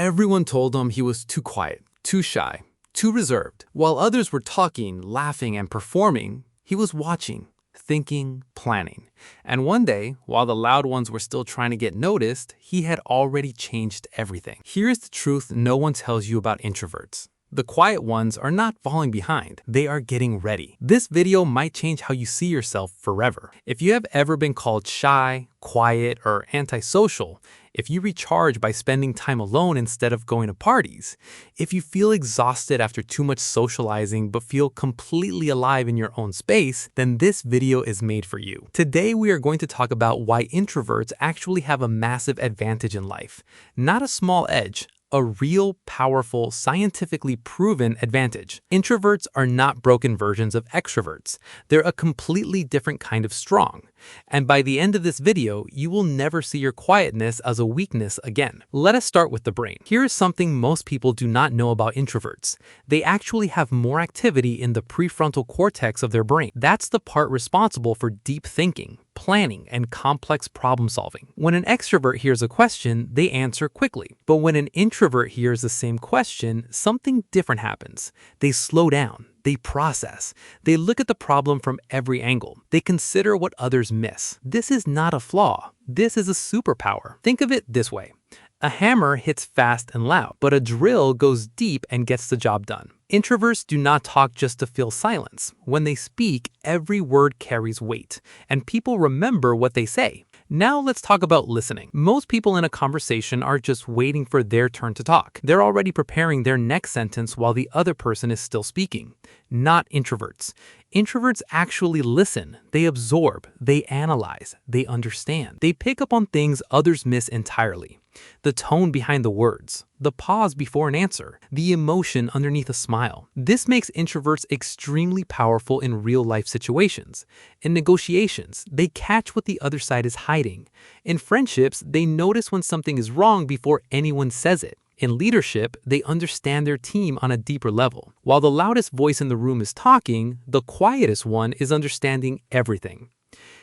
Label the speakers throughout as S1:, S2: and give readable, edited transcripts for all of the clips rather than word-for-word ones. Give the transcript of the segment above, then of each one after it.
S1: Everyone told him he was too quiet, too shy, too reserved. While others were talking, laughing, and performing, he was watching, thinking, planning. And one day, while the loud ones were still trying to get noticed, he had already changed everything. Here's the truth no one tells you about introverts. The quiet ones are not falling behind, they are getting ready. This video might change how you see yourself forever. If you have ever been called shy, quiet, or antisocial, if you recharge by spending time alone instead of going to parties, if you feel exhausted after too much socializing but feel completely alive in your own space, then this video is made for you. Today we are going to talk about why introverts actually have a massive advantage in life, not a small edge, a real, powerful, scientifically proven advantage. Introverts are not broken versions of extroverts. They're a completely different kind of strong. And by the end of this video, you will never see your quietness as a weakness again. Let us start with the brain. Here is something most people do not know about introverts. They actually have more activity in the prefrontal cortex of their brain. That's the part responsible for deep thinking, planning, and complex problem solving. When an extrovert hears a question, they answer quickly. But when an introvert hears the same question, something different happens. They slow down. They process. They look at the problem from every angle. They consider what others miss. This is not a flaw. This is a superpower. Think of it this way. A hammer hits fast and loud, but a drill goes deep and gets the job done. Introverts do not talk just to fill silence. When they speak, every word carries weight, and people remember what they say. Now let's talk about listening. Most people in a conversation are just waiting for their turn to talk. They're already preparing their next sentence while the other person is still speaking. Not introverts. Introverts actually listen. They absorb. They analyze. They understand. They pick up on things others miss entirely. The tone behind the words, the pause before an answer, the emotion underneath a smile. This makes introverts extremely powerful in real-life situations. In negotiations, they catch what the other side is hiding. In friendships, they notice when something is wrong before anyone says it. In leadership, they understand their team on a deeper level. While the loudest voice in the room is talking, the quietest one is understanding everything.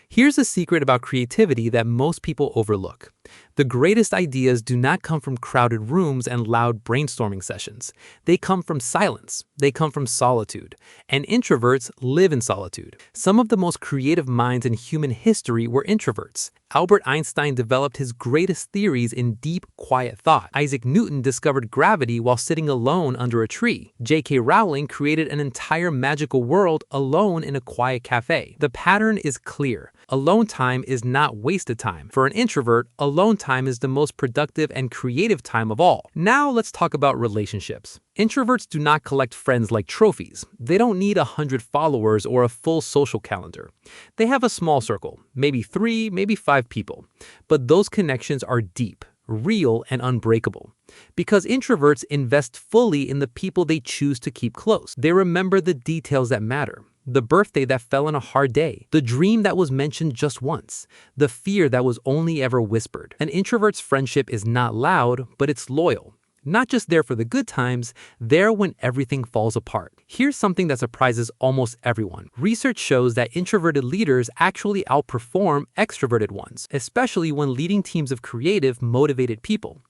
S1: Here's a secret about creativity that most people overlook. The greatest ideas do not come from crowded rooms and loud brainstorming sessions. They come from silence. They come from solitude. And introverts live in solitude. Some of the most creative minds in human history were introverts. Albert Einstein developed his greatest theories in deep, quiet thought. Isaac Newton discovered gravity while sitting alone under a tree. J.K. Rowling created an entire magical world alone in a quiet cafe. The pattern is clear. Alone time is not wasted time. For an introvert, alone time is the most productive and creative time of all. Now let's talk about relationships. Introverts do not collect friends like trophies. They don't need 100 followers or a full social calendar. They have a small circle, maybe 3, maybe 5 people. But those connections are deep, real, and unbreakable. Because introverts invest fully in the people they choose to keep close. They remember the details that matter. The birthday that fell on a hard day, the dream that was mentioned just once, the fear that was only ever whispered. An introvert's friendship is not loud, but it's loyal. Not just there for the good times, there when everything falls apart. Here's something that surprises almost everyone. Research shows that introverted leaders actually outperform extroverted ones, especially when leading teams of creative, motivated people.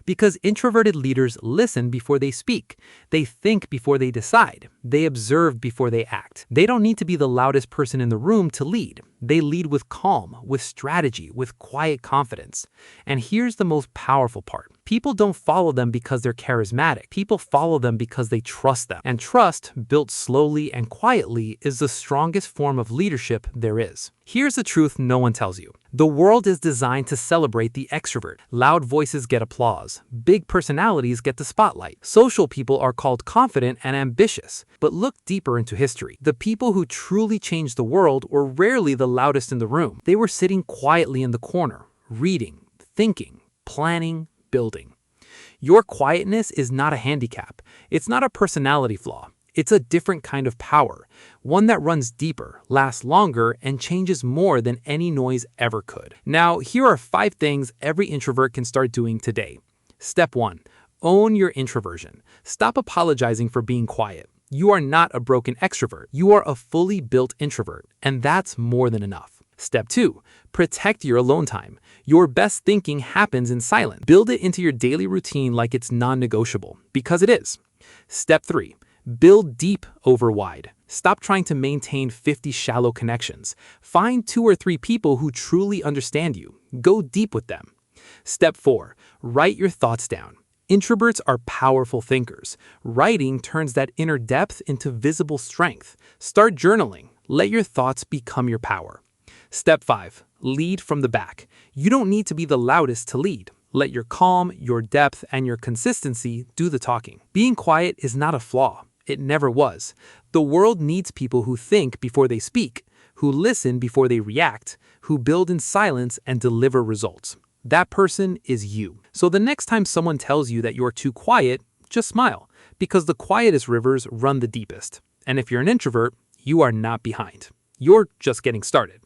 S1: Because introverted leaders listen before they speak. They think before they decide. They observe before they act. They don't need to be the loudest person in the room to lead. They lead with calm, with strategy, with quiet confidence. And here's the most powerful part. People don't follow them because they're charismatic. People follow them because they trust them. And trust, built slowly and quietly, is the strongest form of leadership there is. Here's the truth no one tells you. The world is designed to celebrate the extrovert. Loud voices get applause. Big personalities get the spotlight. Social people are called confident and ambitious. But look deeper into history. The people who truly changed the world were rarely the loudest in the room. They were sitting quietly in the corner, reading, thinking, planning, building. Your quietness is not a handicap. It's not a personality flaw. It's a different kind of power, one that runs deeper, lasts longer, and changes more than any noise ever could. Now, here are 5 things every introvert can start doing today. Step 1. Own your introversion. Stop apologizing for being quiet. You are not a broken extrovert. You are a fully built introvert, and that's more than enough. Step 2. Protect your alone time. Your best thinking happens in silence. Build it into your daily routine like it's non-negotiable, because it is. Step 3. Build deep over wide. Stop trying to maintain 50 shallow connections. Find 2 or 3 people who truly understand you. Go deep with them. Step 4. Write your thoughts down. Introverts are powerful thinkers. Writing turns that inner depth into visible strength. Start journaling. Let your thoughts become your power. Step 5. Lead from the back. You don't need to be the loudest to lead. Let your calm, your depth, and your consistency do the talking. Being quiet is not a flaw. It never was. The world needs people who think before they speak, who listen before they react, who build in silence and deliver results. That person is you. So the next time someone tells you that you're too quiet, just smile, because the quietest rivers run the deepest. And if you're an introvert, you are not behind. You're just getting started.